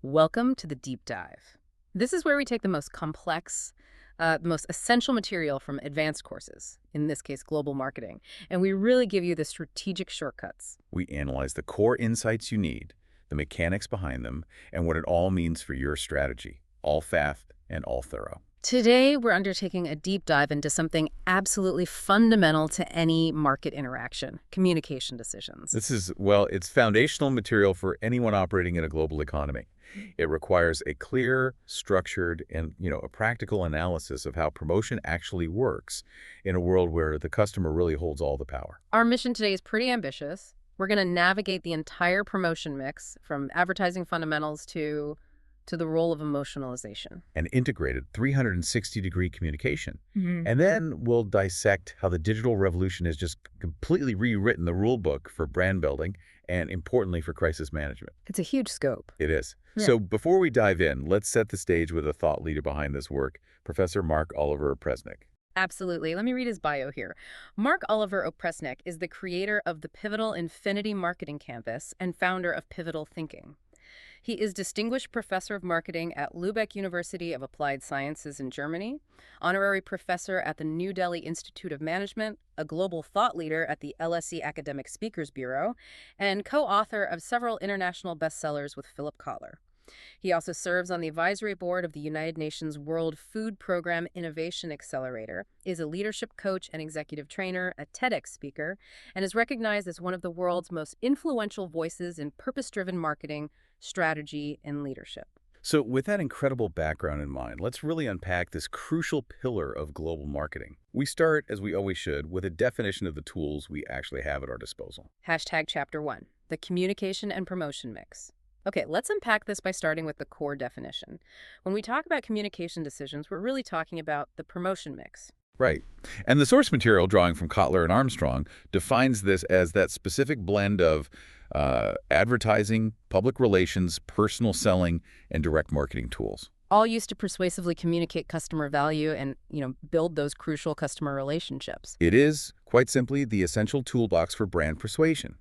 Welcome to the Deep Dive. This is where we take the most complex, the most essential material from advanced courses, in this case, global marketing, and we really give you the strategic shortcuts. We analyze the core insights you need, the mechanics behind them, and what it all means for your strategy, all fast and all thorough. Today, we're undertaking a deep dive into something absolutely fundamental to any market interaction: communication decisions. This is, well, it's foundational material for anyone operating in a global economy. It requires a clear, structured, and, a practical analysis of how promotion actually works in a world where the customer really holds all the power. Our mission today is pretty ambitious. We're going to navigate the entire promotion mix, from advertising fundamentals to the role of emotionalization. An integrated 360-degree communication. Mm-hmm. And then we'll dissect how the digital revolution has just completely rewritten the rule book for brand building and, importantly, for crisis management. It's a huge scope. It is. Yeah. So before we dive in, let's set the stage with a thought leader behind this work, Professor Marc Opresnik. Absolutely. Let me read his bio here. Marc Opresnik is the creator of the pivotal Infinity Marketing Canvas and founder of Pivotal Thinking. He is Distinguished Professor of Marketing at Lübeck University of Applied Sciences in Germany, Honorary Professor at the New Delhi Institute of Management, a global thought leader at the LSE Academic Speakers Bureau, and co-author of several international bestsellers with Philip Kotler. He also serves on the advisory board of the United Nations World Food Programme Innovation Accelerator, is a leadership coach and executive trainer, a TEDx speaker, and is recognized as one of the world's most influential voices in purpose-driven marketing, strategy, and leadership. So with that incredible background in mind, let's really unpack this crucial pillar of global marketing. We start, as we always should, with a definition of the tools we actually have at our disposal. Hashtag Chapter 1, the communication and promotion mix. Okay, let's unpack this by starting with the core definition. When we talk about communication decisions, we're really talking about the promotion mix. Right. And the source material, drawing from Kotler and Armstrong, defines this as that specific blend of advertising, public relations, personal selling, and direct marketing tools. All used to persuasively communicate customer value and, build those crucial customer relationships. It is, quite simply, the essential toolbox for brand persuasion.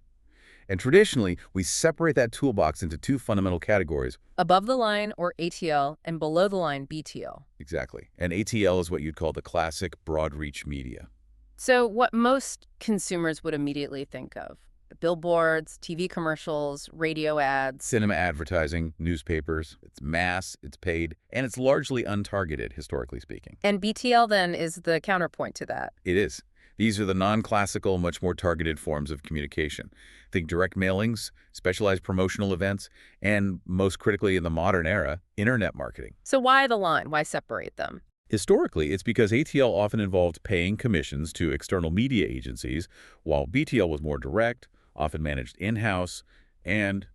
And traditionally, we separate that toolbox into two fundamental categories. Above the line, or ATL, and below the line, BTL. Exactly. And ATL is what you'd call the classic broad reach media. So what most consumers would immediately think of: billboards, TV commercials, radio ads. Cinema advertising, newspapers. It's mass, it's paid, and it's largely untargeted, historically speaking. And BTL then is the counterpoint to that. It is. These are the non-classical, much more targeted forms of communication. Think direct mailings, specialized promotional events, and most critically in the modern era, internet marketing. So why the line? Why separate them? Historically, it's because ATL often involved paying commissions to external media agencies, while BTL was more direct, often managed in-house, and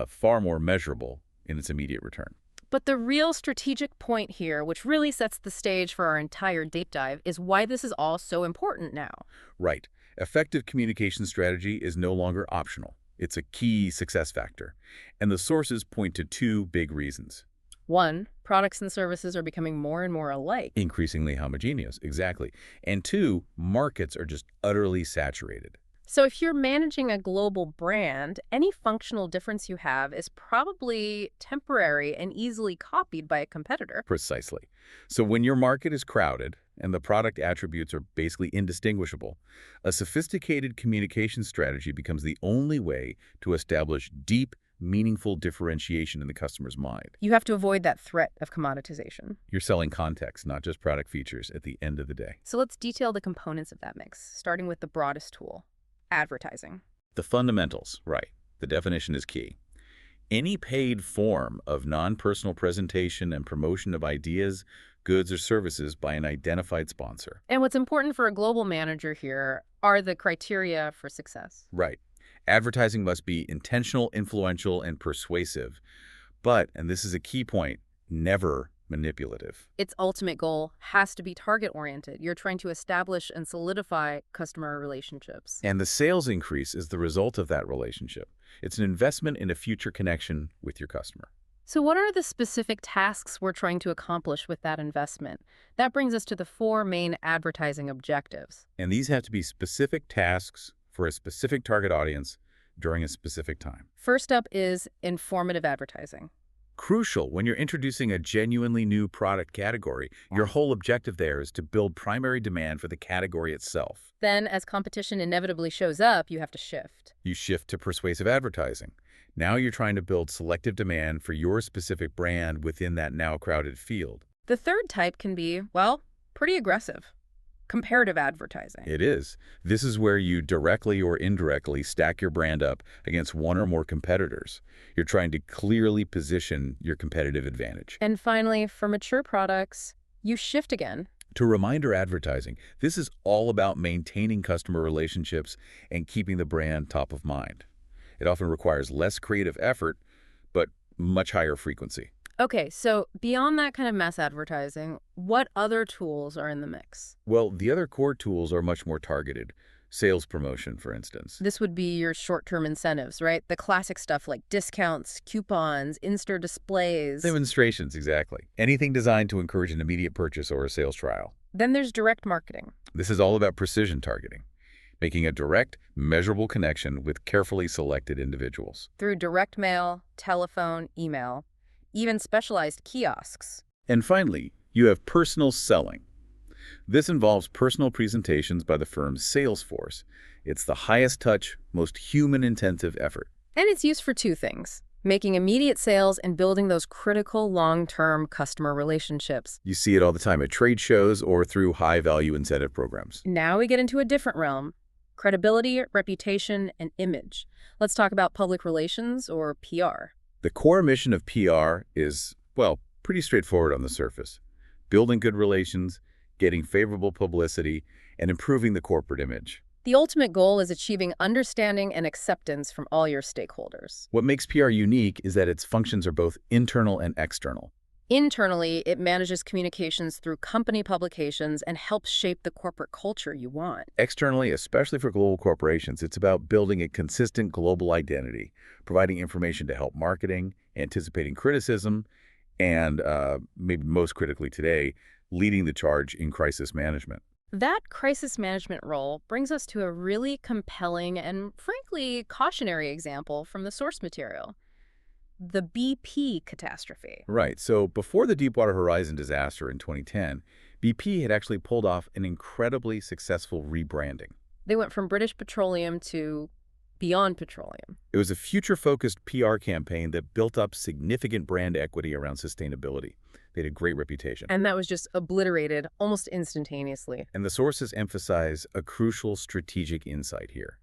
far more measurable in its immediate return. But the real strategic point here, which really sets the stage for our entire deep dive, is why this is all so important now. Right. Effective communication strategy is no longer optional. It's a key success factor. And the sources point to two big reasons. One, products and services are becoming more and more alike. Increasingly homogeneous, exactly. And two, markets are just utterly saturated. So if you're managing a global brand, any functional difference you have is probably temporary and easily copied by a competitor. Precisely. So when your market is crowded and the product attributes are basically indistinguishable, a sophisticated communication strategy becomes the only way to establish deep, meaningful differentiation in the customer's mind. You have to avoid that threat of commoditization. You're selling context, not just product features at the end of the day. So let's detail the components of that mix, starting with the broadest tool: advertising. The fundamentals, right. The definition is key. Any paid form of non-personal presentation and promotion of ideas, goods, or services by an identified sponsor. And what's important for a global manager here are the criteria for success. Right. Advertising must be intentional, influential, and persuasive. But, and this is a key point, never manipulative. Its ultimate goal has to be target-oriented. You're trying to establish and solidify customer relationships. And the sales increase is the result of that relationship. It's an investment in a future connection with your customer. So what are the specific tasks we're trying to accomplish with that investment? That brings us to the 4 main advertising objectives. And these have to be specific tasks for a specific target audience during a specific time. First up is informative advertising. Crucial when you're introducing a genuinely new product category. Your whole objective there is to build primary demand for the category itself. Then, as competition inevitably shows up, you have to shift. You shift to persuasive advertising. Now you're trying to build selective demand for your specific brand within that now crowded field. The third type can be, well, pretty aggressive. Comparative advertising. It is. This is where you directly or indirectly stack your brand up against one or more competitors. You're trying to clearly position your competitive advantage. And finally, for mature products, you shift again. To reminder advertising, this is all about maintaining customer relationships and keeping the brand top of mind. It often requires less creative effort, but much higher frequency. Okay, so beyond that kind of mass advertising, what other tools are in the mix? Well, the other core tools are much more targeted. Sales promotion, for instance. This would be your short-term incentives, right? The classic stuff like discounts, coupons, in-store displays. Demonstrations, exactly. Anything designed to encourage an immediate purchase or a sales trial. Then there's direct marketing. This is all about precision targeting, making a direct, measurable connection with carefully selected individuals. Through direct mail, telephone, email, even specialized kiosks. And finally, you have personal selling. This involves personal presentations by the firm's sales force. It's the highest touch, most human-intensive effort. And it's used for two things: making immediate sales and building those critical long-term customer relationships. You see it all the time at trade shows or through high-value incentive programs. Now we get into a different realm: credibility, reputation, and image. Let's talk about public relations, or PR. The core mission of PR is, well, pretty straightforward on the surface. Building good relations, getting favorable publicity, and improving the corporate image. The ultimate goal is achieving understanding and acceptance from all your stakeholders. What makes PR unique is that its functions are both internal and external. Internally, it manages communications through company publications and helps shape the corporate culture you want. Externally, especially for global corporations, it's about building a consistent global identity, providing information to help marketing, anticipating criticism, and maybe most critically today, leading the charge in crisis management. That crisis management role brings us to a really compelling and, frankly, cautionary example from the source material: the BP catastrophe. Right. So before the Deepwater Horizon disaster in 2010, BP had actually pulled off an incredibly successful rebranding. They went from British Petroleum to Beyond Petroleum. It was a future-focused PR campaign that built up significant brand equity around sustainability. They had a great reputation. And that was just obliterated almost instantaneously. And the sources emphasize a crucial strategic insight here.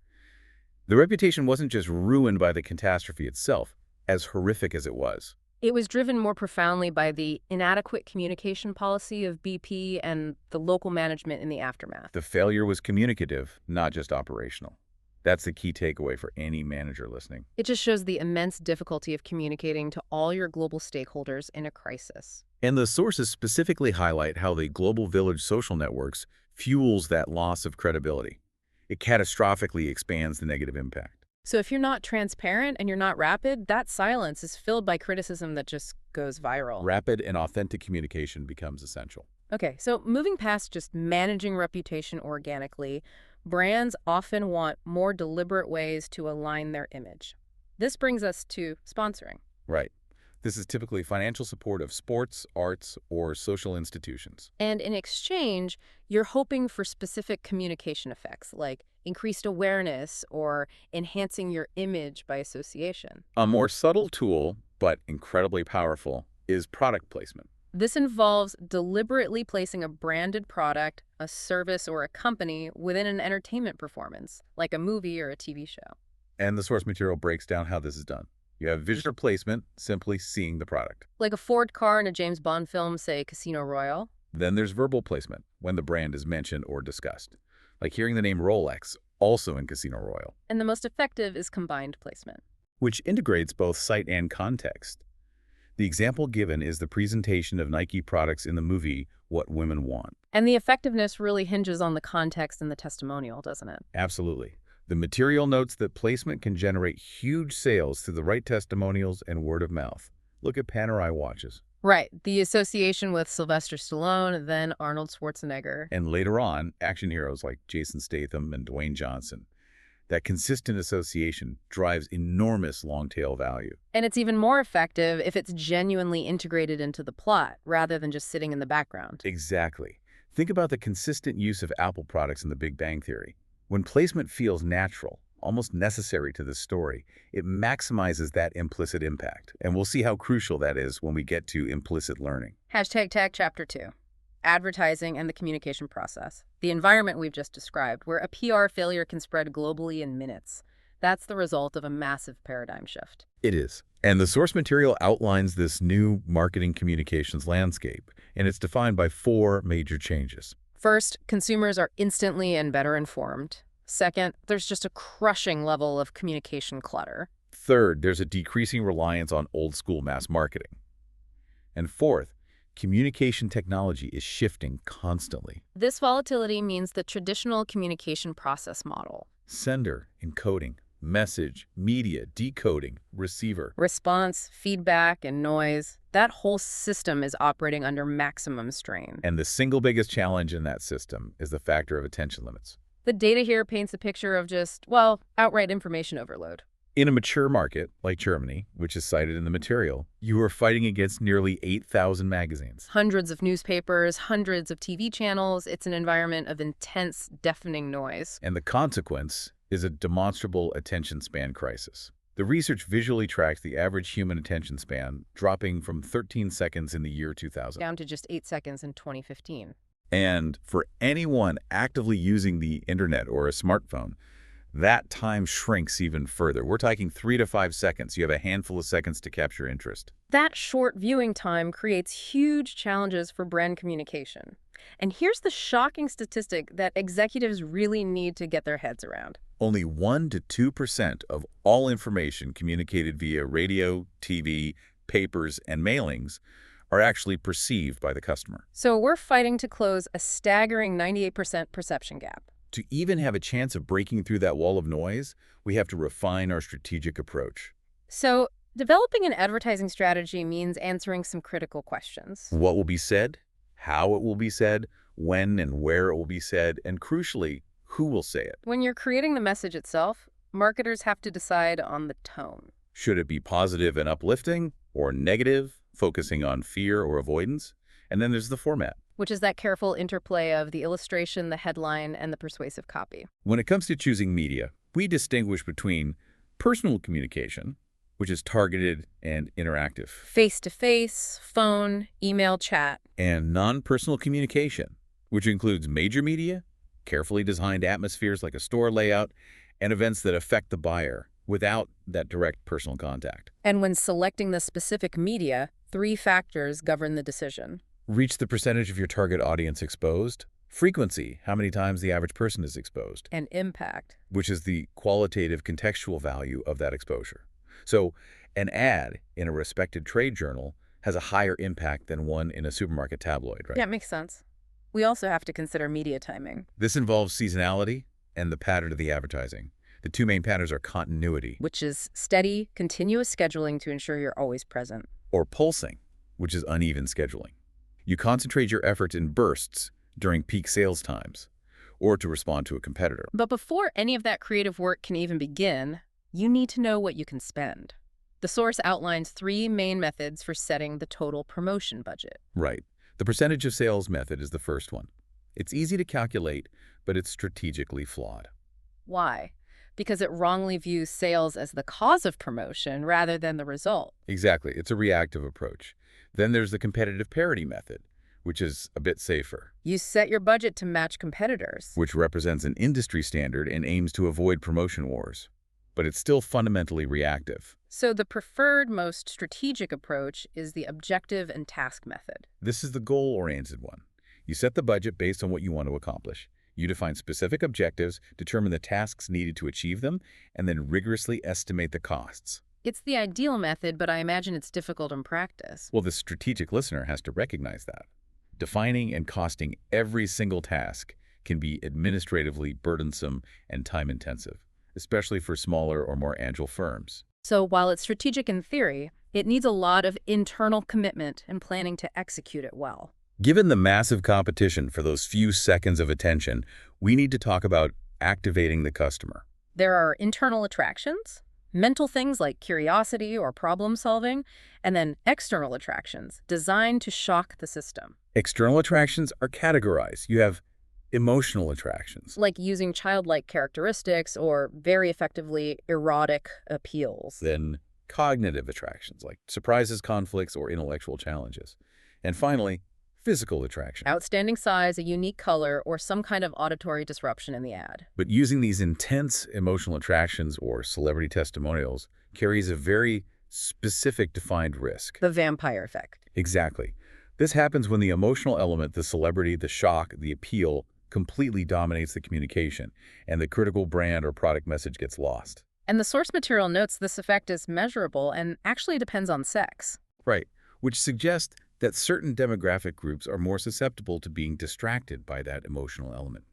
The reputation wasn't just ruined by the catastrophe itself, as horrific as it was. It was driven more profoundly by the inadequate communication policy of BP and the local management in the aftermath. The failure was communicative, not just operational. That's the key takeaway for any manager listening. It just shows the immense difficulty of communicating to all your global stakeholders in a crisis. And the sources specifically highlight how the global village social networks fuels that loss of credibility. It catastrophically expands the negative impact. So if you're not transparent and you're not rapid, that silence is filled by criticism that just goes viral. Rapid and authentic communication becomes essential. Okay, so moving past just managing reputation organically, brands often want more deliberate ways to align their image. This brings us to sponsoring. Right. This is typically financial support of sports, arts, or social institutions. And in exchange, you're hoping for specific communication effects, like increased awareness or enhancing your image by association. A more subtle tool, but incredibly powerful, is product placement. This involves deliberately placing a branded product, a service, or a company within an entertainment performance, like a movie or a TV show. And the source material breaks down how this is done. You have visual placement, simply seeing the product. Like a Ford car in a James Bond film, say Casino Royale. Then there's verbal placement, when the brand is mentioned or discussed. Like hearing the name Rolex, also in Casino Royale. And the most effective is combined placement, which integrates both sight and context. The example given is the presentation of Nike products in the movie What Women Want. And the effectiveness really hinges on the context and the testimonial, doesn't it? Absolutely. The material notes that placement can generate huge sales through the right testimonials and word of mouth. Look at Panerai watches. Right. The association with Sylvester Stallone, then Arnold Schwarzenegger. And later on, action heroes like Jason Statham and Dwayne Johnson. That consistent association drives enormous long-tail value. And it's even more effective if it's genuinely integrated into the plot, rather than just sitting in the background. Exactly. Think about the consistent use of Apple products in The Big Bang Theory. When placement feels natural, almost necessary to the story, it maximizes that implicit impact. And we'll see how crucial that is when we get to implicit learning. Hashtag tag chapter 2. Advertising and the communication process. The environment we've just described, where a PR failure can spread globally in minutes. That's the result of a massive paradigm shift. It is. And the source material outlines this new marketing communications landscape, and it's defined by 4 major changes. First, consumers are instantly and better informed. Second, there's just a crushing level of communication clutter. Third, there's a decreasing reliance on old-school mass marketing. And fourth, communication technology is shifting constantly. This volatility means the traditional communication process model. Sender, encoding, message, media, decoding, receiver. Response, feedback, and noise. That whole system is operating under maximum strain. And the single biggest challenge in that system is the factor of attention limits. The data here paints a picture of just, well, outright information overload. In a mature market, like Germany, which is cited in the material, you are fighting against nearly 8,000 magazines. Hundreds of newspapers, hundreds of TV channels. It's an environment of intense, deafening noise. And the consequence is a demonstrable attention span crisis. The research visually tracks the average human attention span dropping from 13 seconds in the year 2000. Down to just 8 seconds in 2015. And for anyone actively using the internet or a smartphone, that time shrinks even further. We're talking 3 to 5 seconds. You have a handful of seconds to capture interest. That short viewing time creates huge challenges for brand communication. And here's the shocking statistic that executives really need to get their heads around. Only 1 to 2% of all information communicated via radio, TV, papers, and mailings are actually perceived by the customer. So we're fighting to close a staggering 98% perception gap. To even have a chance of breaking through that wall of noise, we have to refine our strategic approach. So developing an advertising strategy means answering some critical questions. What will be said, how it will be said, when and where it will be said, and crucially, who will say it. When you're creating the message itself, marketers have to decide on the tone. Should it be positive and uplifting, or negative, focusing on fear or avoidance? And then there's the format, which is that careful interplay of the illustration, the headline, and the persuasive copy. When it comes to choosing media, we distinguish between personal communication, which is targeted and interactive, face-to-face, phone, email, chat, and non-personal communication, which includes major media, carefully designed atmospheres like a store layout, and events that affect the buyer without that direct personal contact. And when selecting the specific media, 3 factors govern the decision. Reach the percentage of your target audience exposed, frequency, how many times the average person is exposed, and impact, which is the qualitative contextual value of that exposure. So an ad in a respected trade journal has a higher impact than one in a supermarket tabloid, right? Yeah, it makes sense. We also have to consider media timing. This involves seasonality and the pattern of the advertising. The 2 main patterns are continuity, which is steady, continuous scheduling to ensure you're always present, or pulsing, which is uneven scheduling. You concentrate your efforts in bursts during peak sales times, or to respond to a competitor. But before any of that creative work can even begin, you need to know what you can spend. The source outlines 3 main methods for setting the total promotion budget. Right. The percentage of sales method is the first one. It's easy to calculate, but it's strategically flawed. Why? Because it wrongly views sales as the cause of promotion rather than the result. Exactly. It's a reactive approach. Then there's the competitive parity method, which is a bit safer. You set your budget to match competitors, which represents an industry standard and aims to avoid promotion wars. But it's still fundamentally reactive. So the preferred, most strategic approach is the objective and task method. This is the goal-oriented one. You set the budget based on what you want to accomplish. You define specific objectives, determine the tasks needed to achieve them, and then rigorously estimate the costs. It's the ideal method, but I imagine it's difficult in practice. Well, the strategic listener has to recognize that. Defining and costing every single task can be administratively burdensome and time-intensive, especially for smaller or more agile firms. So while it's strategic in theory, it needs a lot of internal commitment and planning to execute it well. Given the massive competition for those few seconds of attention, we need to talk about activating the customer. There are internal attractions, mental things like curiosity or problem solving, and then external attractions designed to shock the system. External attractions are categorized. You have emotional attractions. Like using childlike characteristics or, very effectively, erotic appeals. Then cognitive attractions, like surprises, conflicts, or intellectual challenges. And finally, physical attraction. Outstanding size, a unique color, or some kind of auditory disruption in the ad. But using these intense emotional attractions or celebrity testimonials carries a very specific defined risk. The vampire effect. Exactly. This happens when the emotional element, the celebrity, the shock, the appeal, completely dominates the communication, and the critical brand or product message gets lost. And the source material notes this effect is measurable and actually depends on sex. Right, which suggests that certain demographic groups are more susceptible to being distracted by that emotional element.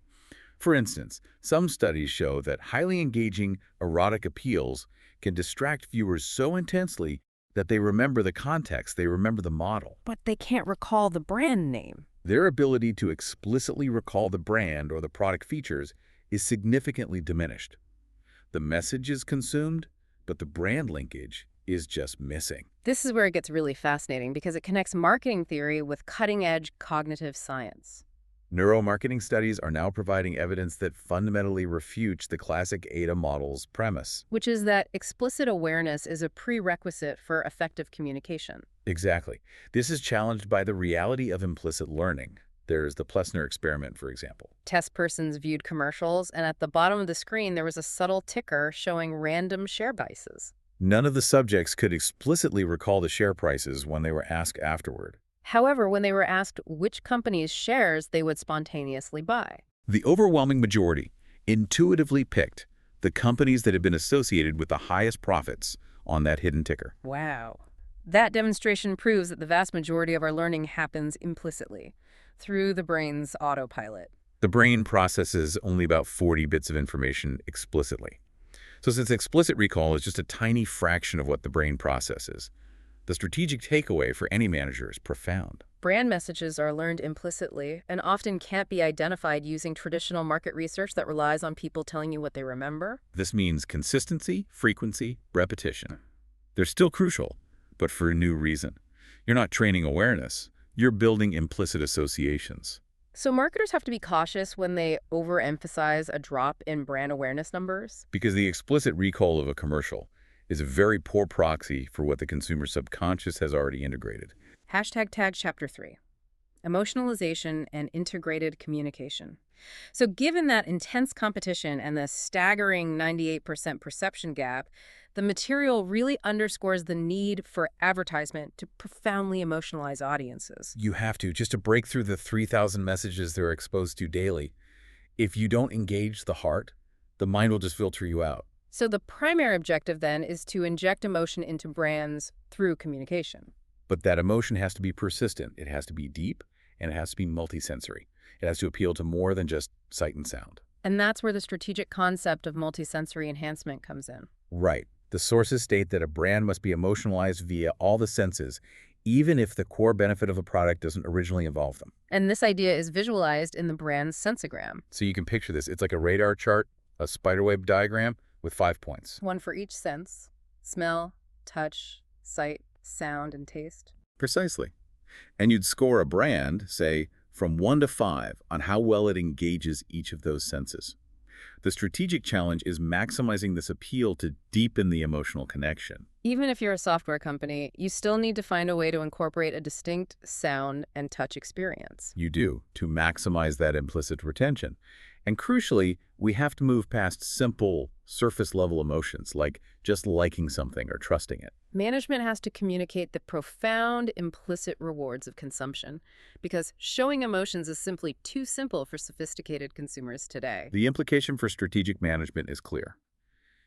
For instance, some studies show that highly engaging erotic appeals can distract viewers so intensely that they remember the context, they remember the model. But they can't recall the brand name. Their ability to explicitly recall the brand or the product features is significantly diminished. The message is consumed, but the brand linkage is just missing. This is where it gets really fascinating because it connects marketing theory with cutting-edge cognitive science. Neuromarketing studies are now providing evidence that fundamentally refutes the classic AIDA model's premise. Which is that explicit awareness is a prerequisite for effective communication. Exactly. This is challenged by the reality of implicit learning. There's the Plessner experiment, for example. Test persons viewed commercials, and at the bottom of the screen there was a subtle ticker showing random share prices. None of the subjects could explicitly recall the share prices when they were asked afterward. However, when they were asked which company's shares they would spontaneously buy, the overwhelming majority intuitively picked the companies that had been associated with the highest profits on that hidden ticker. Wow. That demonstration proves that the vast majority of our learning happens implicitly, through the brain's autopilot. The brain processes only about 40 bits of information explicitly. So since explicit recall is just a tiny fraction of what the brain processes, the strategic takeaway for any manager is profound. Brand messages are learned implicitly and often can't be identified using traditional market research that relies on people telling you what they remember. This means consistency, frequency, repetition. They're still crucial, but for a new reason. You're not training awareness, you're building implicit associations. So marketers have to be cautious when they overemphasize a drop in brand awareness numbers? Because the explicit recall of a commercial is a very poor proxy for what the consumer subconscious has already integrated. #tag Chapter 3. Emotionalization and integrated communication. So given that intense competition and the staggering 98% perception gap, the material really underscores the need for advertisement to profoundly emotionalize audiences. You have to, just to break through the 3,000 messages they're exposed to daily. If you don't engage the heart, the mind will just filter you out. So the primary objective then is to inject emotion into brands through communication. But that emotion has to be persistent. It has to be deep, and it has to be multisensory. It has to appeal to more than just sight and sound. And that's where the strategic concept of multisensory enhancement comes in. Right. The sources state that a brand must be emotionalized via all the senses, even if the core benefit of a product doesn't originally involve them. And this idea is visualized in the brand's sensogram. So you can picture this. It's like a radar chart, a spiderweb diagram with 5 points. One for each sense: smell, touch, sight, sound, and taste. Precisely. And you'd score a brand, say, from 1 to 5 on how well it engages each of those senses. The strategic challenge is maximizing this appeal to deepen the emotional connection. Even if you're a software company, you still need to find a way to incorporate a distinct sound and touch experience. You do, to maximize that implicit retention. And crucially, we have to move past simple, surface-level emotions like just liking something or trusting it. Management has to communicate the profound implicit rewards of consumption, because showing emotions is simply too simple for sophisticated consumers today. The implication for strategic management is clear.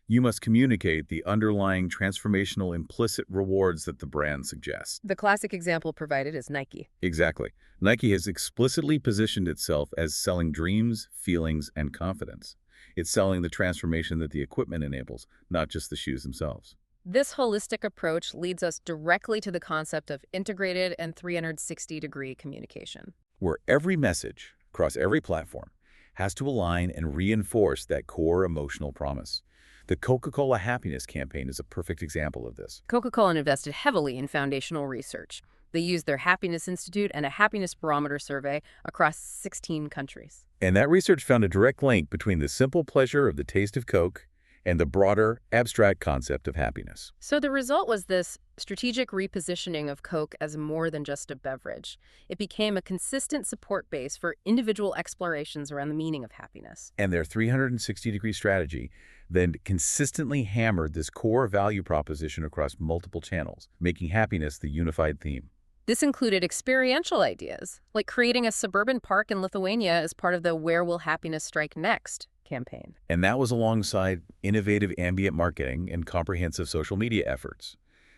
You must communicate the underlying transformational implicit rewards that the brand suggests. The classic example provided is Nike. Exactly. Nike has explicitly positioned itself as selling dreams, feelings, and confidence. It's selling the transformation that the equipment enables, not just the shoes themselves. This holistic approach leads us directly to the concept of integrated and 360-degree communication, where every message, across every platform, has to align and reinforce that core emotional promise. The Coca-Cola Happiness campaign is a perfect example of this. Coca-Cola invested heavily in foundational research. They used their Happiness Institute and a happiness barometer survey across 16 countries. And that research found a direct link between the simple pleasure of the taste of Coke and the broader, abstract concept of happiness. So the result was this strategic repositioning of Coke as more than just a beverage. It became a consistent support base for individual explorations around the meaning of happiness. And their 360-degree strategy then consistently hammered this core value proposition across multiple channels, making happiness the unified theme. This included experiential ideas, like creating a suburban park in Lithuania as part of the Where Will Happiness Strike Next campaign. And that was alongside innovative ambient marketing and comprehensive social media efforts.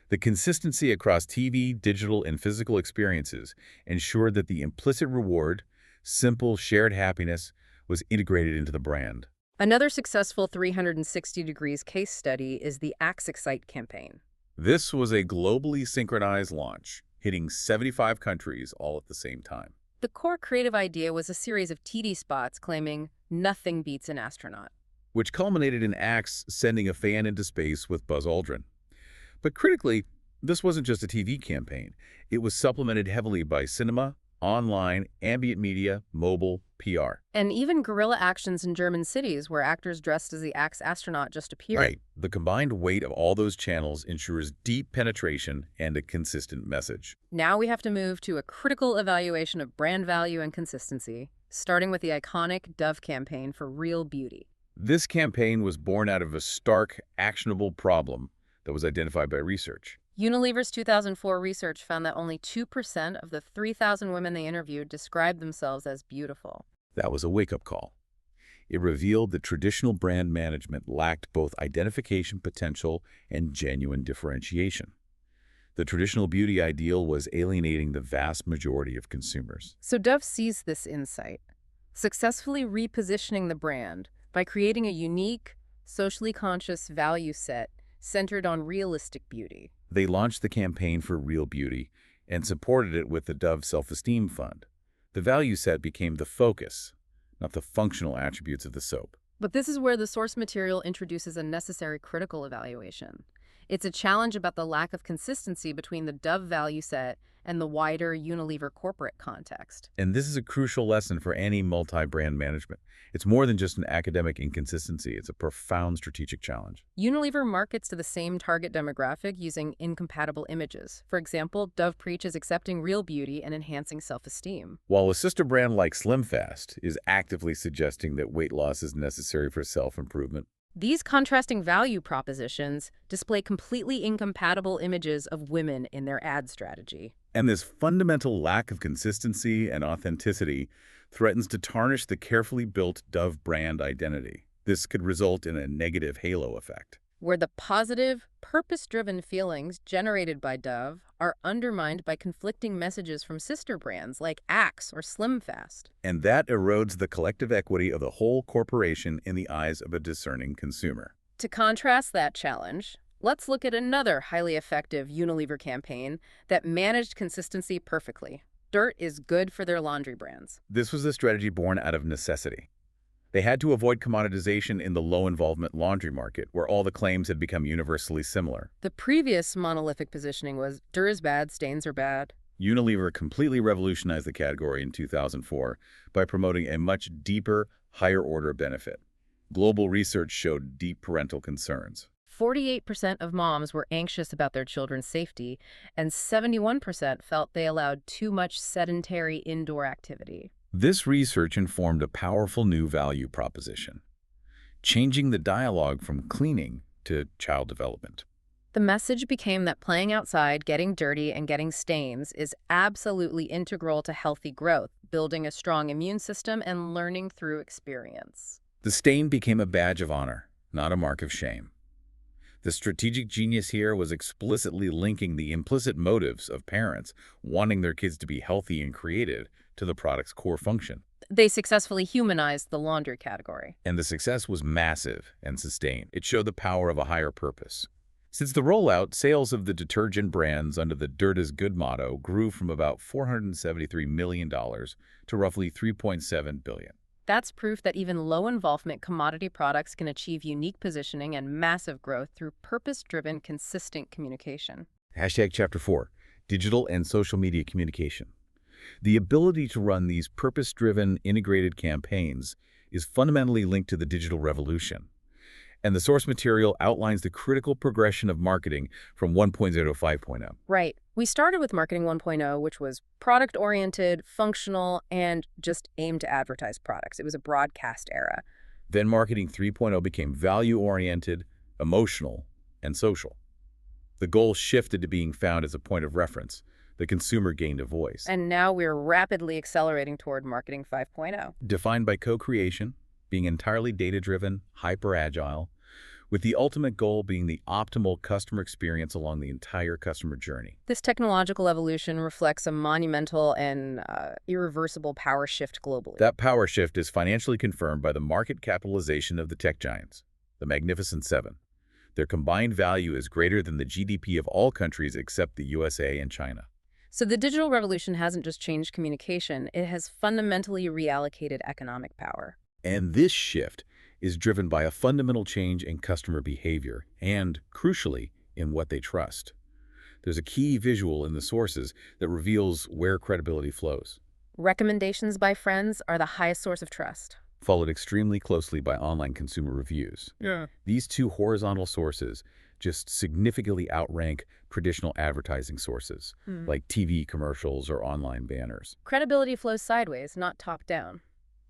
The consistency across TV, digital, and physical experiences ensured that the implicit reward, simple, shared happiness, was integrated into the brand. Another successful 360 degrees case study is the 𝐂𝐸𝐴𝑥 campaign. This was a globally synchronized launch, hitting 75 countries all at the same time. The core creative idea was a series of TV spots claiming nothing beats an astronaut, which culminated in Axe sending a fan into space with Buzz Aldrin. But critically, this wasn't just a TV campaign. It was supplemented heavily by cinema, online, ambient media, mobile, PR. And even guerrilla actions in German cities where actors dressed as the Axe astronaut just appeared. Right. The combined weight of all those channels ensures deep penetration and a consistent message. Now we have to move to a critical evaluation of brand value and consistency, starting with the iconic Dove campaign for Real Beauty. This campaign was born out of a stark, actionable problem that was identified by research. Unilever's 2004 research found that only 2% of the 3,000 women they interviewed described themselves as beautiful. That was a wake-up call. It revealed that traditional brand management lacked both identification potential and genuine differentiation. The traditional beauty ideal was alienating the vast majority of consumers. So Dove seized this insight, successfully repositioning the brand by creating a unique, socially conscious value set centered on realistic beauty. They launched the campaign for Real Beauty and supported it with the Dove Self-Esteem Fund. The value set became the focus, not the functional attributes of the soap. But this is where the source material introduces a necessary critical evaluation. It's a challenge about the lack of consistency between the Dove value set and the wider Unilever corporate context. And this is a crucial lesson for any multi-brand management. It's more than just an academic inconsistency. It's a profound strategic challenge. Unilever markets to the same target demographic using incompatible images. For example, Dove preaches accepting real beauty and enhancing self-esteem, while a sister brand like SlimFast is actively suggesting that weight loss is necessary for self-improvement. These contrasting value propositions display completely incompatible images of women in their ad strategy. And this fundamental lack of consistency and authenticity threatens to tarnish the carefully built Dove brand identity. This could result in a negative halo effect, where the positive, purpose-driven feelings generated by Dove are undermined by conflicting messages from sister brands like Axe or SlimFast. And that erodes the collective equity of the whole corporation in the eyes of a discerning consumer. To contrast that challenge, let's look at another highly effective Unilever campaign that managed consistency perfectly. Dirt is good for their laundry brands. This was a strategy born out of necessity. They had to avoid commoditization in the low-involvement laundry market, where all the claims had become universally similar. The previous monolithic positioning was, dirt is bad, stains are bad. Unilever completely revolutionized the category in 2004 by promoting a much deeper, higher-order benefit. Global research showed deep parental concerns. 48% of moms were anxious about their children's safety, and 71% felt they allowed too much sedentary indoor activity. This research informed a powerful new value proposition, changing the dialogue from cleaning to child development. The message became that playing outside, getting dirty, and getting stains is absolutely integral to healthy growth, building a strong immune system, and learning through experience. The stain became a badge of honor, not a mark of shame. The strategic genius here was explicitly linking the implicit motives of parents wanting their kids to be healthy and creative to the product's core function. They successfully humanized the laundry category. And the success was massive and sustained. It showed the power of a higher purpose. Since the rollout, sales of the detergent brands under the Dirt is Good motto grew from about $473 million to roughly $3.7 billion. That's proof that even low-involvement commodity products can achieve unique positioning and massive growth through purpose-driven, consistent communication. Hashtag Chapter 4, Digital and Social Media Communication. The ability to run these purpose-driven, integrated campaigns is fundamentally linked to the digital revolution. And the source material outlines the critical progression of marketing from 1.0 to 5.0. Right. We started with Marketing 1.0, which was product-oriented, functional, and just aimed to advertise products. It was a broadcast era. Then Marketing 3.0 became value-oriented, emotional, and social. The goal shifted to being found as a point of reference. The consumer gained a voice. And now we're rapidly accelerating toward Marketing 5.0. Defined by co-creation, being entirely data-driven, hyper-agile, with the ultimate goal being the optimal customer experience along the entire customer journey. This technological evolution reflects a monumental and irreversible power shift globally. That power shift is financially confirmed by the market capitalization of the tech giants, the Magnificent Seven. Their combined value is greater than the GDP of all countries except the USA and China. So the digital revolution hasn't just changed communication, it has fundamentally reallocated economic power. And this shift is driven by a fundamental change in customer behavior and, crucially, in what they trust. There's a key visual in the sources that reveals where credibility flows. Recommendations by friends are the highest source of trust. Followed extremely closely by online consumer reviews. Yeah. These two horizontal sources just significantly outrank traditional advertising sources, like TV commercials or online banners. Credibility flows sideways, not top-down.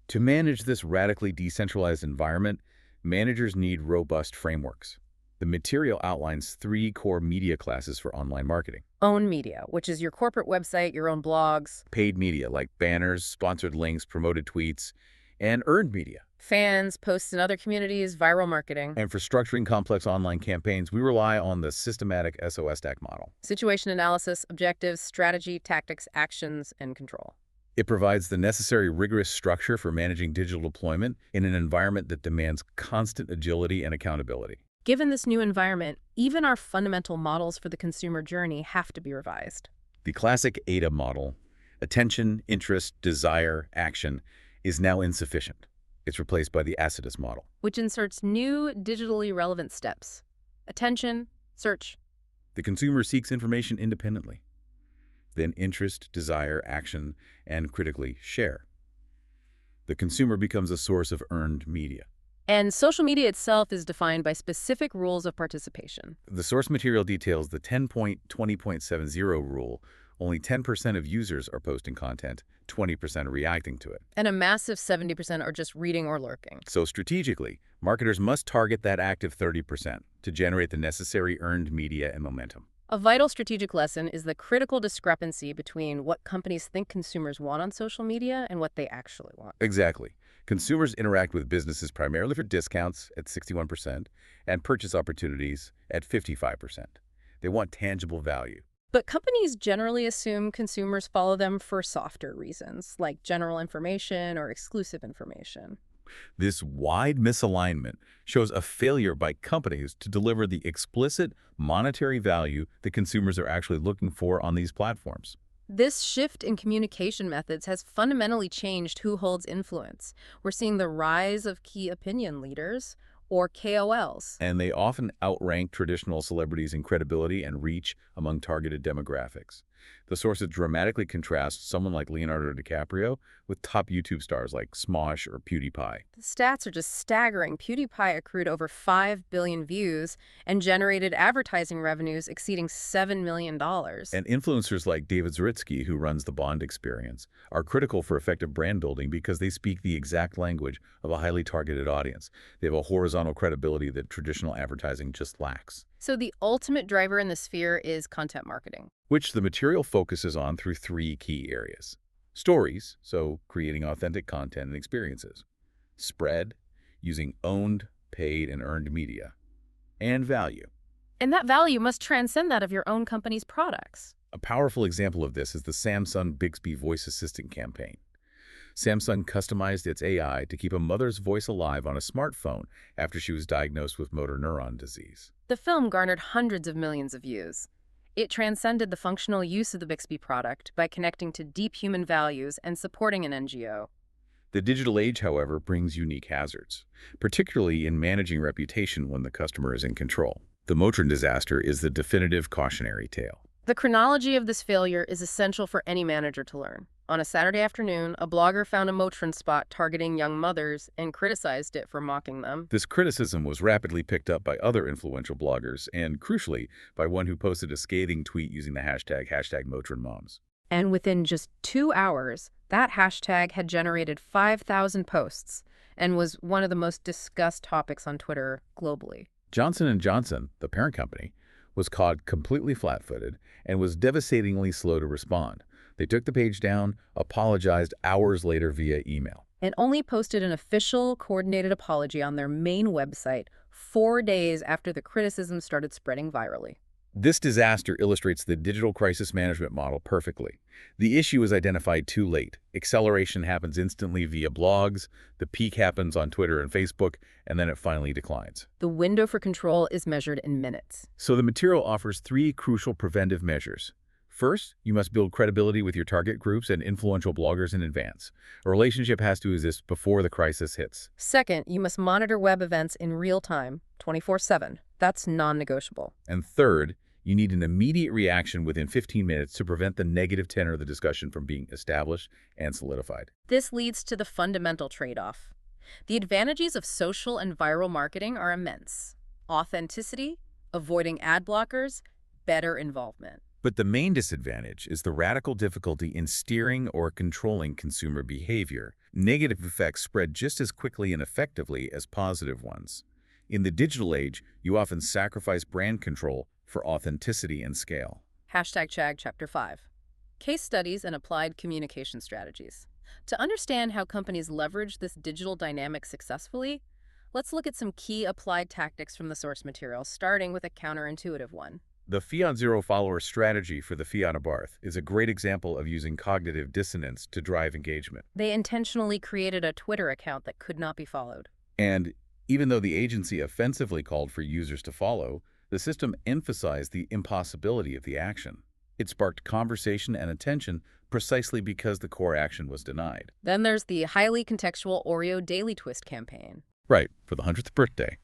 To manage this radically decentralized environment, managers need robust frameworks. The material outlines 3 core media classes for online marketing. Own media, which is your corporate website, your own blogs. Paid media, like banners, sponsored links, promoted tweets, and earned media. Fans, posts in other communities, viral marketing. And for structuring complex online campaigns, we rely on the systematic SOS stack model. Situation analysis, objectives, strategy, tactics, actions, and control. It provides the necessary rigorous structure for managing digital deployment in an environment that demands constant agility and accountability. Given this new environment, even our fundamental models for the consumer journey have to be revised. The classic AIDA model, attention, interest, desire, action, is now insufficient. It's replaced by the ACIDUS model, which inserts new digitally relevant steps. Attention, search. The consumer seeks information independently. Then interest, desire, action, and critically, share. The consumer becomes a source of earned media. And social media itself is defined by specific rules of participation. The source material details the 10.20.70 rule. Only 10% of users are posting content, 20% are reacting to it. And a massive 70% are just reading or lurking. So strategically, marketers must target that active 30% to generate the necessary earned media and momentum. A vital strategic lesson is the critical discrepancy between what companies think consumers want on social media and what they actually want. Exactly. Consumers interact with businesses primarily for discounts at 61% and purchase opportunities at 55%. They want tangible value. But companies generally assume consumers follow them for softer reasons, like general information or exclusive information. This wide misalignment shows a failure by companies to deliver the explicit monetary value that consumers are actually looking for on these platforms. This shift in communication methods has fundamentally changed who holds influence. We're seeing the rise of key opinion leaders, or KOLs. And they often outrank traditional celebrities in credibility and reach among targeted demographics. The sources dramatically contrast someone like Leonardo DiCaprio with top YouTube stars like Smosh or PewDiePie. The stats are just staggering. PewDiePie accrued over 5 billion views and generated advertising revenues exceeding $7 million. And influencers like David Zaritsky, who runs the Bond Experience, are critical for effective brand building because they speak the exact language of a highly targeted audience. They have a horizontal credibility that traditional advertising just lacks. So the ultimate driver in the sphere is content marketing, which the material focuses on through 3 key areas. Stories, so creating authentic content and experiences. Spread, using owned, paid, and earned media. And value. And that value must transcend that of your own company's products. A powerful example of this is the Samsung Bixby voice assistant campaign. Samsung customized its AI to keep a mother's voice alive on a smartphone after she was diagnosed with motor neuron disease. The film garnered hundreds of millions of views. It transcended the functional use of the Bixby product by connecting to deep human values and supporting an NGO. The digital age, however, brings unique hazards, particularly in managing reputation when the customer is in control. The Motrin disaster is the definitive cautionary tale. The chronology of this failure is essential for any manager to learn. On a Saturday afternoon, a blogger found a Motrin spot targeting young mothers and criticized it for mocking them. This criticism was rapidly picked up by other influential bloggers and, crucially, by one who posted a scathing tweet using the hashtag #MotrinMoms. And within just 2 hours, that hashtag had generated 5,000 posts and was one of the most discussed topics on Twitter globally. Johnson & Johnson, the parent company, was caught completely flat-footed and was devastatingly slow to respond. They took the page down, apologized hours later via email, and only posted an official coordinated apology on their main website 4 days after the criticism started spreading virally. This disaster illustrates the digital crisis management model perfectly. The issue is identified too late. Acceleration happens instantly via blogs, the peak happens on Twitter and Facebook, and then it finally declines. The window for control is measured in minutes. So the material offers 3 crucial preventive measures. First, you must build credibility with your target groups and influential bloggers in advance. A relationship has to exist before the crisis hits. Second, you must monitor web events in real time, 24/7. That's non-negotiable. And third, you need an immediate reaction within 15 minutes to prevent the negative tenor of the discussion from being established and solidified. This leads to the fundamental trade-off. The advantages of social and viral marketing are immense. Authenticity, avoiding ad blockers, better involvement. But the main disadvantage is the radical difficulty in steering or controlling consumer behavior. Negative effects spread just as quickly and effectively as positive ones. In the digital age, you often sacrifice brand control for authenticity and scale. #CHAG Chapter 5. Case Studies and Applied Communication Strategies. To understand how companies leverage this digital dynamic successfully, let's look at some key applied tactics from the source material, starting with a counterintuitive one. The Fiat Zero follower strategy for the Fiat Abarth is a great example of using cognitive dissonance to drive engagement. They intentionally created a Twitter account that could not be followed. And even though the agency offensively called for users to follow, the system emphasized the impossibility of the action. It sparked conversation and attention precisely because the core action was denied. Then there's the highly contextual Oreo Daily Twist campaign. Right, for the 100th birthday.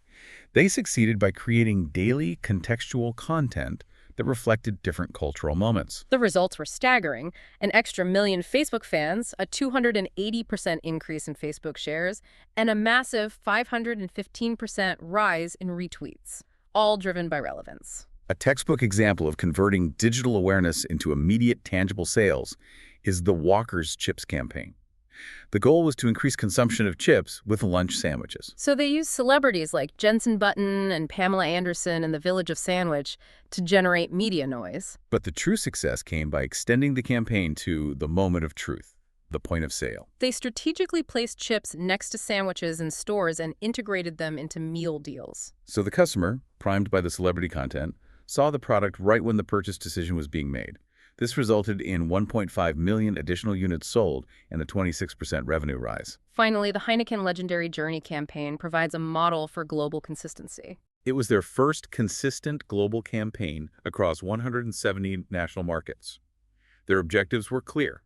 They succeeded by creating daily contextual content that reflected different cultural moments. The results were staggering. An extra million Facebook fans, a 280% increase in Facebook shares, and a massive 515% rise in retweets, all driven by relevance. A textbook example of converting digital awareness into immediate tangible sales is the Walker's Chips campaign. The goal was to increase consumption of chips with lunch sandwiches. So they used celebrities like Jensen Button and Pamela Anderson in the Village of Sandwich to generate media noise. But the true success came by extending the campaign to the moment of truth, the point of sale. They strategically placed chips next to sandwiches in stores and integrated them into meal deals. So the customer, primed by the celebrity content, saw the product right when the purchase decision was being made. This resulted in 1.5 million additional units sold and a 26% revenue rise. Finally, the Heineken Legendary Journey campaign provides a model for global consistency. It was their first consistent global campaign across 170 national markets. Their objectives were clear: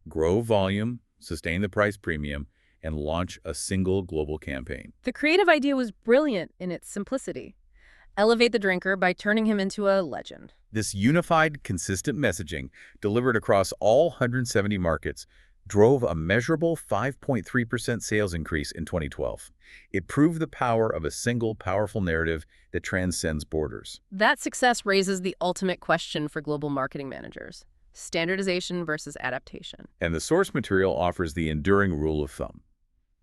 grow volume, sustain the price premium, and launch a single global campaign. The creative idea was brilliant in its simplicity. Elevate the drinker by turning him into a legend. This unified, consistent messaging, delivered across all 170 markets, drove a measurable 5.3% sales increase in 2012. It proved the power of a single, powerful narrative that transcends borders. That success raises the ultimate question for global marketing managers: standardization versus adaptation. And the source material offers the enduring rule of thumb: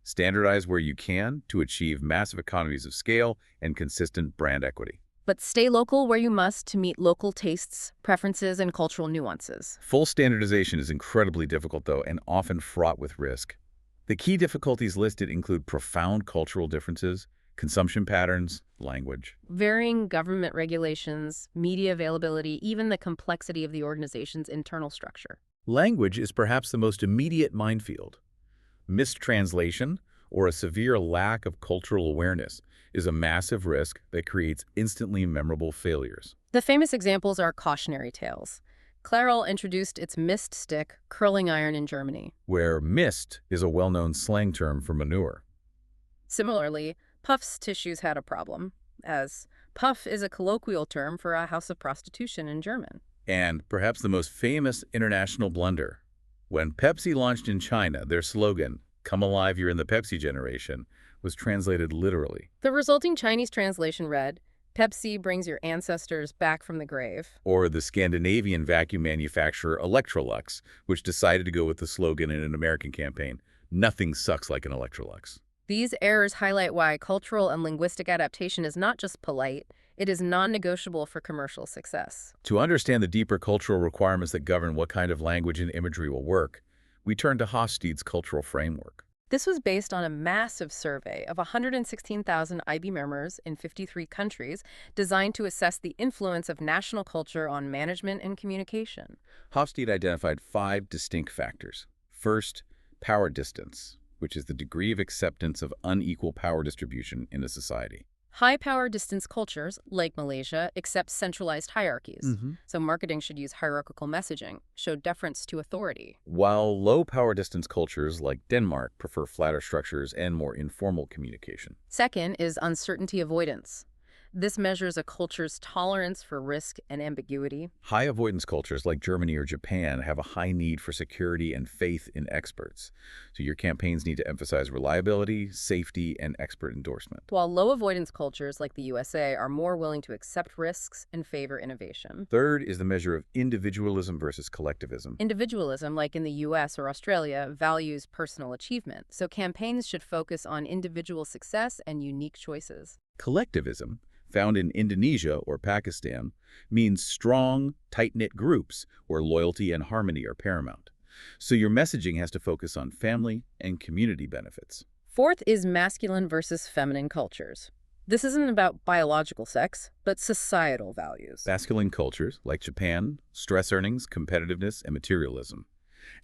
standardize where you can to achieve massive economies of scale and consistent brand equity. But stay local where you must to meet local tastes, preferences, and cultural nuances. Full standardization is incredibly difficult, though, and often fraught with risk. The key difficulties listed include profound cultural differences, consumption patterns, language, varying government regulations, media availability, even the complexity of the organization's internal structure. Language is perhaps the most immediate minefield. Mistranslation or a severe lack of cultural awareness is a massive risk that creates instantly memorable failures. The famous examples are cautionary tales. Clairol introduced its mist stick curling iron in Germany. where mist is a well-known slang term for manure. Similarly, Puff's tissues had a problem, as Puff is a colloquial term for a house of prostitution in German. And perhaps the most famous international blunder. When Pepsi launched in China, their slogan, "Come alive, you're in the Pepsi generation," was translated literally. The resulting Chinese translation read, Pepsi brings your ancestors back from the grave. Or the Scandinavian vacuum manufacturer Electrolux, which decided to go with the slogan in an American campaign, "Nothing sucks like an Electrolux." These errors highlight why cultural and linguistic adaptation is not just polite, it is non-negotiable for commercial success. To understand the deeper cultural requirements that govern what kind of language and imagery will work, we turn to Hofstede's cultural framework. This was based on a massive survey of 116,000 IB members in 53 countries designed to assess the influence of national culture on management and communication. Hofstede identified 5 distinct factors. First, power distance, which is the degree of acceptance of unequal power distribution in a society. High-power distance cultures, like Malaysia, accept centralized hierarchies. So marketing should use hierarchical messaging, show deference to authority. While low-power distance cultures like Denmark prefer flatter structures and more informal communication. Second is uncertainty avoidance. This measures a culture's tolerance for risk and ambiguity. High avoidance cultures like Germany or Japan have a high need for security and faith in experts. So your campaigns need to emphasize reliability, safety, and expert endorsement. While low avoidance cultures like the USA are more willing to accept risks and favor innovation. Third is the measure of individualism versus collectivism. Individualism, like in the US or Australia, values personal achievement, so campaigns should focus on individual success and unique choices. Collectivism, found in Indonesia or Pakistan, means strong, tight-knit groups where loyalty and harmony are paramount. So your messaging has to focus on family and community benefits. Fourth is masculine versus feminine cultures. This isn't about biological sex, but societal values. Masculine cultures, like Japan, stress earnings, competitiveness, and materialism.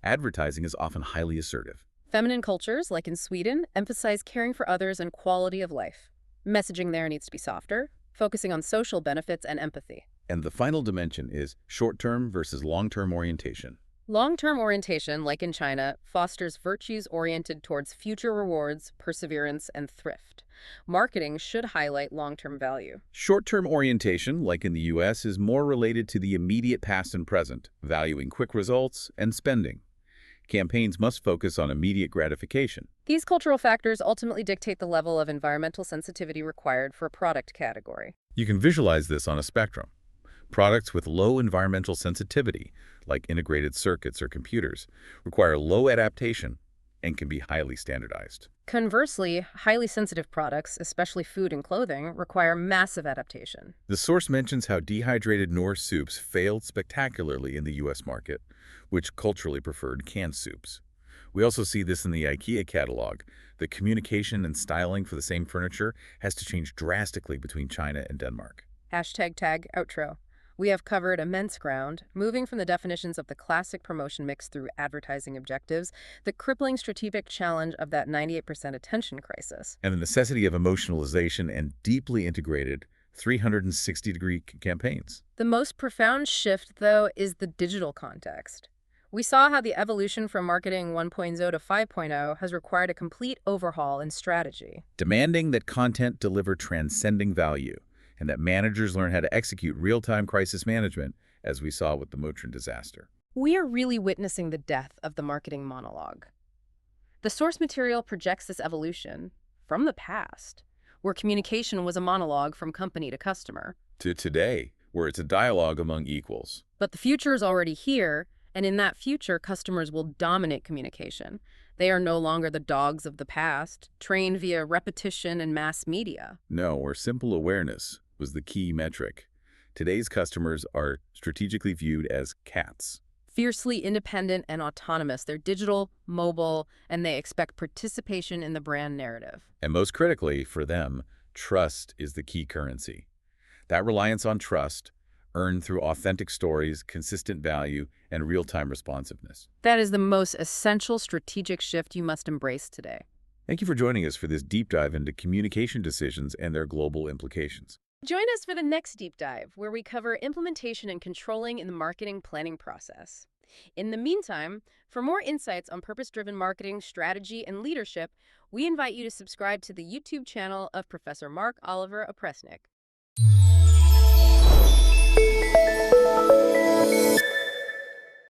Advertising is often highly assertive. Feminine cultures, like in Sweden, emphasize caring for others and quality of life. Messaging there needs to be softer, focusing on social benefits and empathy. And the final dimension is short-term versus long-term orientation. Long-term orientation, like in China, fosters virtues oriented towards future rewards, perseverance, and thrift. Marketing should highlight long-term value. Short-term orientation, like in the US, is more related to the immediate past and present, valuing quick results and spending. Campaigns must focus on immediate gratification. These cultural factors ultimately dictate the level of environmental sensitivity required for a product category. You can visualize this on a spectrum. Products with low environmental sensitivity, like integrated circuits or computers, require low adaptation and can be highly standardized. Conversely, highly sensitive products, especially food and clothing, require massive adaptation. The source mentions how dehydrated Knorr soups failed spectacularly in the U.S. market, which culturally preferred canned soups. We also see this in the IKEA catalog. The communication and styling for the same furniture has to change drastically between China and Denmark. #tag outro. We have covered immense ground, moving from the definitions of the classic promotion mix through advertising objectives, the crippling strategic challenge of that 98% attention crisis, And the necessity of emotionalization and deeply integrated 360-degree campaigns. The most profound shift, though, is the digital context. We saw how the evolution from marketing 1.0 to 5.0 has required a complete overhaul in strategy. Demanding that content deliver transcending value, and that managers learn how to execute real-time crisis management, as we saw with the Motrin disaster. We are really witnessing the death of the marketing monologue. The source material projects this evolution from the past, where communication was a monologue from company to customer, to today, where it's a dialogue among equals. But the future is already here, and in that future, customers will dominate communication. They are no longer the dogs of the past, trained via repetition and mass media. No, where simple awareness was the key metric. Today's customers are strategically viewed as cats. Fiercely independent and autonomous. They're digital, mobile, and they expect participation in the brand narrative. And most critically, for them, trust is the key currency. That reliance on trust, earned through authentic stories, consistent value, and real-time responsiveness. That is the most essential strategic shift you must embrace today. Thank you for joining us for this deep dive into communication decisions and their global implications. Join us for the next deep dive, where we cover implementation and controlling in the marketing planning process. In the meantime, for more insights on purpose-driven marketing, strategy, and leadership, we invite you to subscribe to the YouTube channel of Professor Marc Oliver Opresnik.